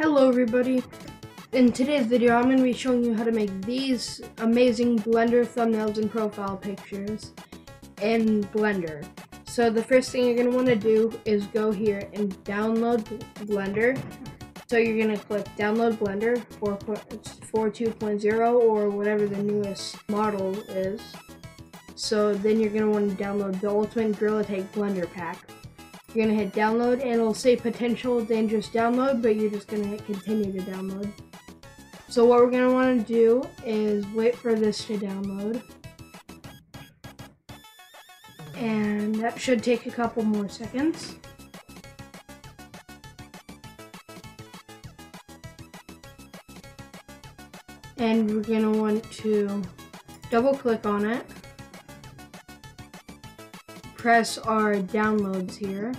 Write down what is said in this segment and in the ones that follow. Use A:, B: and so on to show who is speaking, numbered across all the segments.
A: Hello everybody. In today's video I'm going to be showing you how to make these amazing Blender thumbnails and profile pictures in Blender. So the first thing you're going to want to do is go here and download Blender. So you're going to click download Blender 4.2.0 or whatever the newest model is. So then you're going to want to download the Ultimate Gorilla Tag Blender Pack. You're going to hit download and it'll say potential dangerous download, but you're just going to hit continue to download. So what we're going to want to do is wait for this to download. And that should take a couple more seconds. And we're going to want to double click on it. Press our downloads here,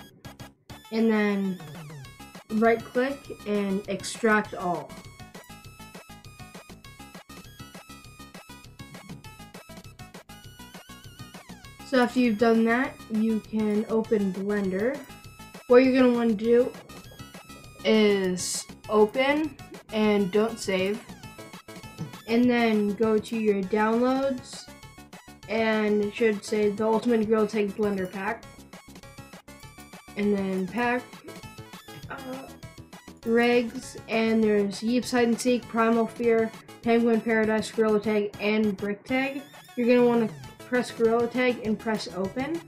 A: and then right click and extract all. So after you've done that, you can open Blender. What you're going to want to do is open and don't save, and then go to your downloads. And it should say the Ultimate Gorilla Tag Blender Pack, and then pack, regs, and there's Yeeps Hide and Seek, Primal Fear, Penguin Paradise, Gorilla Tag, and Brick Tag. You're going to want to press Gorilla Tag and press open,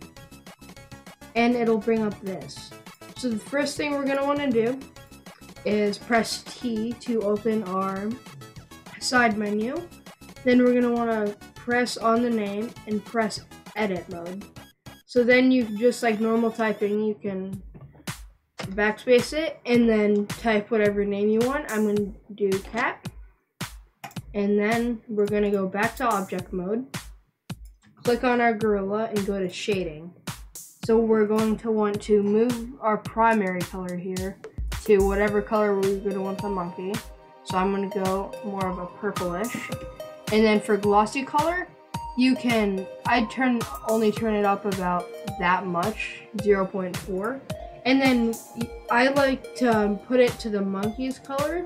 A: and it'll bring up this. So the first thing we're going to want to do is press T to open our side menu. Then we're going to want to press on the name and press edit mode. So then you just like normal typing, you can backspace it and then type whatever name you want. I'm going to do cat. And then we're going to go back to object mode. Click on our gorilla and go to shading. So we're going to want to move our primary color here to whatever color we're going to want the monkey. So I'm going to go more of a purplish. And then for glossy color, you can, only turn it up about that much, 0.4. And then I like to put it to the monkey's color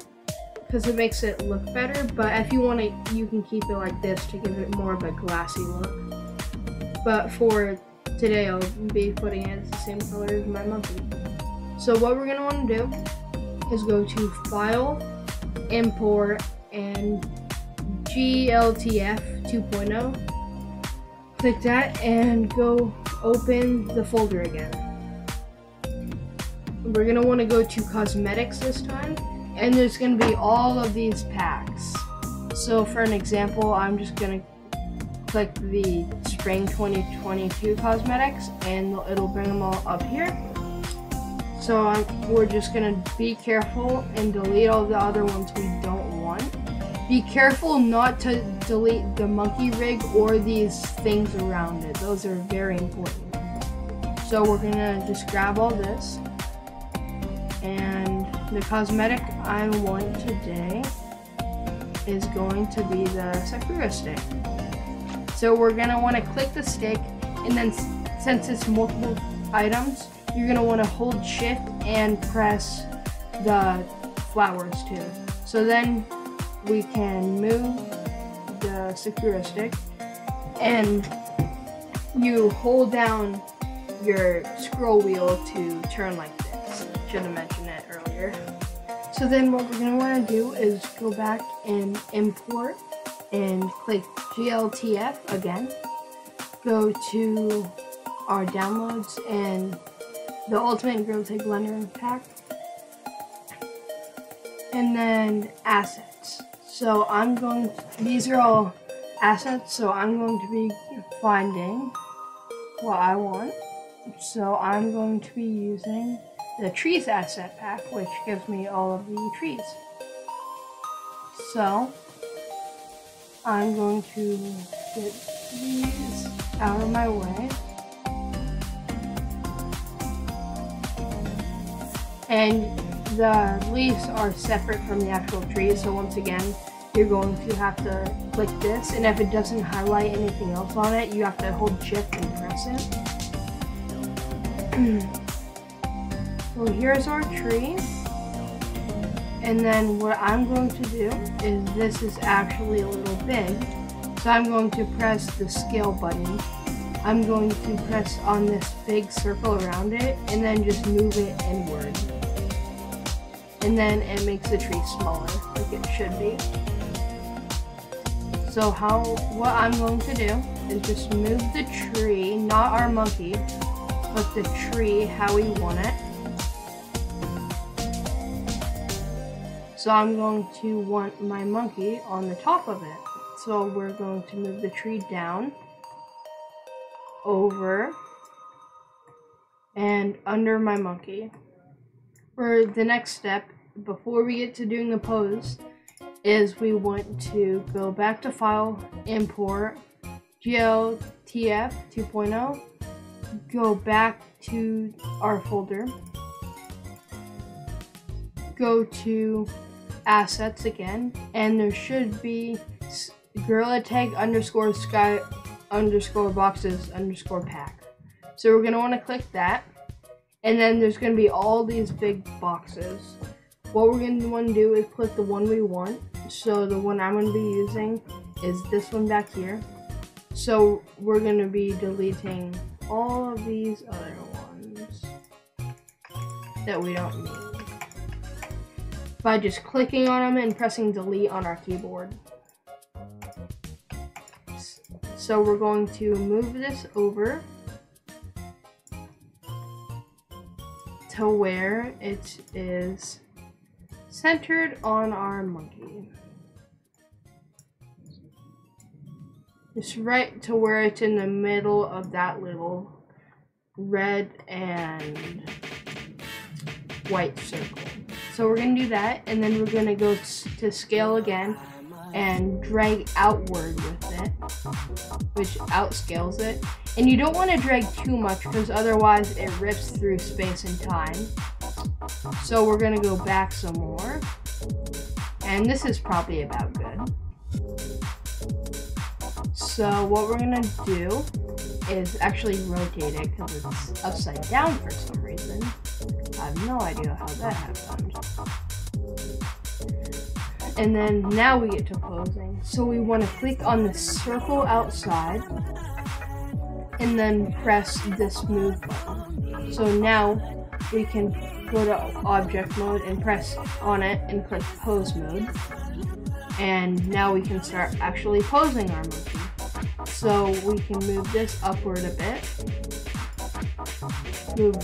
A: because it makes it look better. But if you want it, you can keep it like this to give it more of a glassy look. But for today, I'll be putting it as the same color as my monkey. So what we're gonna want to do is go to File, Import, and GLTF 2.0. Click that and go open the folder again. We're going to want to go to cosmetics this time, and there's going to be all of these packs. So for an example, I'm just going to click the Spring 2022 cosmetics and it'll bring them all up here. So we're just going to be careful and delete all the other ones we don't want. Be careful not to delete the monkey rig or these things around it. Those are very important. So we're gonna just grab all this. And the cosmetic I want today is going to be the Sakura stick. So we're gonna wanna click the stick, and then since it's multiple items, you're gonna wanna hold shift and press the flowers too. So then we can move the Sakura stick, and you hold down your scroll wheel to turn like this. Should have mentioned it earlier. So then what we're going to want to do is go back and import and click GLTF again. Go to our downloads and the Ultimate Gorilla Tag Blender Pack, and then assets. So these are all assets, so I'm going to be finding what I want. So I'm going to be using the trees asset pack, which gives me all of the trees. So I'm going to get these out of my way. And the leaves are separate from the actual trees, so once again, you're going to have to click this, and if it doesn't highlight anything else on it, you have to hold shift and press it. So here's our tree, And then what I'm going to do is, this is actually a little big, so I'm going to press the scale button. I'm going to press on this big circle around it and then just move it inward. And then it makes the tree smaller, like it should be. So what I'm going to do is just move the tree, not our monkey, but the tree how we want it. So I'm going to want my monkey on the top of it. So we're going to move the tree down, over, and under my monkey. For the next step, before we get to doing the pose, is we want to go back to File, Import, GLTF 2.0, go back to our folder, go to Assets again, and there should be Gorilla Tag _ Sky _ Boxes _ Pack. So we're going to want to click that, and then there's going to be all these big boxes. What we're going to want to do is click the one we want. So the one I'm going to be using is this one back here. So we're going to be deleting all of these other ones that we don't need by just clicking on them and pressing delete on our keyboard. So we're going to move this over to where it is centered on our monkey. Just right to where it's in the middle of that little red and white circle. So we're going to do that, and then we're going to go to scale again and drag outward with it, which outscales it. And you don't want to drag too much because otherwise it rips through space and time. So we're going to go back some more, and this is probably about good. So what we're going to do is actually rotate it because it's upside down for some reason. I have no idea how that happened. And then now we get to posing. So we want to click on the circle outside and then press this move button. So now we can go to object mode and press on it and click pose mode. And now we can start actually posing our monkey. So we can move this upward a bit. Move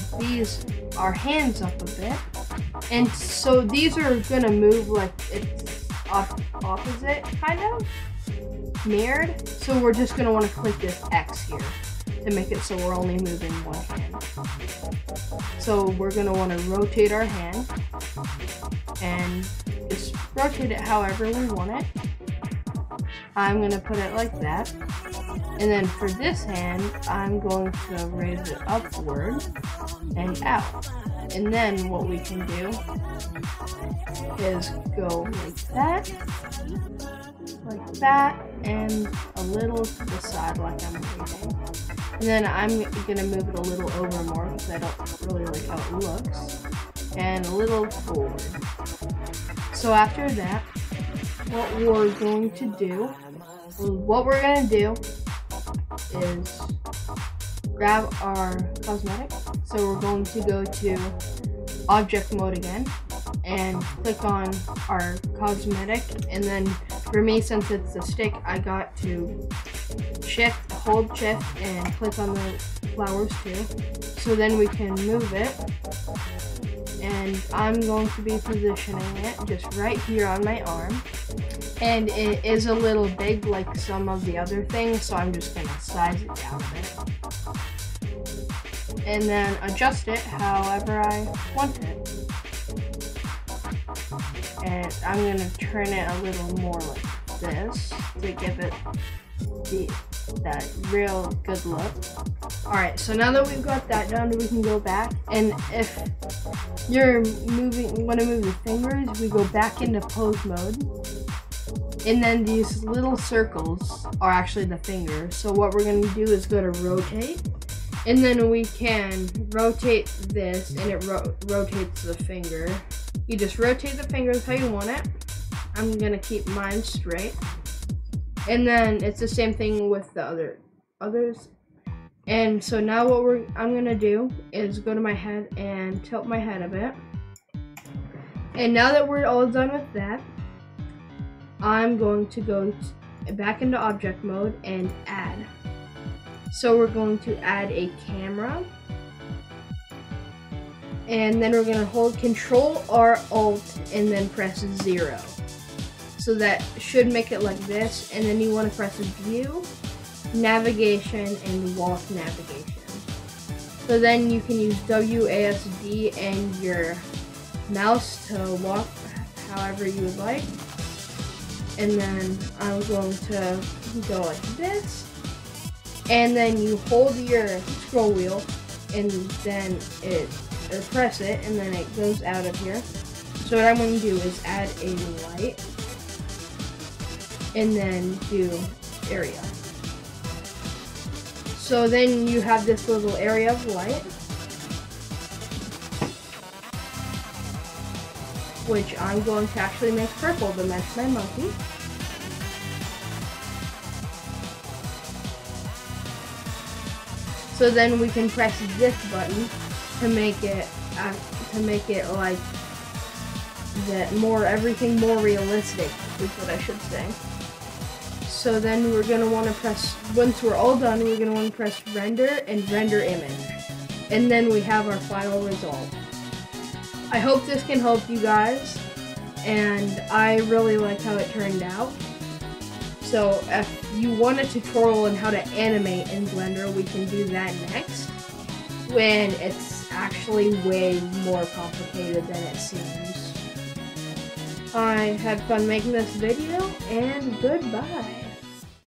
A: our hands up a bit. And so these are gonna move like it's opposite, kind of mirrored. So we're just gonna want to click this X here to make it so we're only moving one hand. So we're gonna want to rotate our hand and just rotate it however we want it. I'm gonna put it like that. And then for this hand, I'm going to raise it upward and out. And then what we can do is go like that, and a little to the side like I'm moving. And then I'm gonna move it a little over more because I don't really like how it looks. And a little forward. So after that, what we're going to do is grab our cosmetic. So we're going to go to object mode again and click on our cosmetic, and then for me, since it's a stick, I got to hold shift and click on the flowers too. So then we can move it, and I'm going to be positioning it just right here on my arm. And it is a little big like some of the other things, so I'm just going to size it down a bit. And then adjust it however I want it. And I'm going to turn it a little more like this to give it that real good look. Alright, so now that we've got that done, we can go back. And if you're want to move the fingers, we go back into pose mode. And then these little circles are actually the fingers. So what we're going to do is go to rotate And then we can rotate this, and it rotates the finger. You just rotate the fingers how you want it. I'm gonna keep mine straight. And then it's the same thing with the others. And so now what I'm gonna do is go to my head and tilt my head a bit. And now that we're all done with that, I'm going to go back into object mode and add. So we're going to add a camera. And then we're going to hold Control or Alt and then press 0. So that should make it like this. And then you want to press View, Navigation, and Walk Navigation. So then you can use WASD and your mouse to walk however you would like. And then I'm going to go like this. And then you hold your scroll wheel and then or press it, and then it goes out of here. So what I'm going to do is add a light and then do area. So then you have this little area of light, which I'm going to actually make purple to match my monkey. So then we can press this button to make it like that, everything more realistic is what I should say. So then we're gonna want to press, once we're all done, we're gonna want to press render and render image, and then we have our final result. I hope this can help you guys, and I really like how it turned out. So if you want a tutorial on how to animate in Blender, we can do that next, when it's actually way more complicated than it seems. I had fun making this video, and goodbye.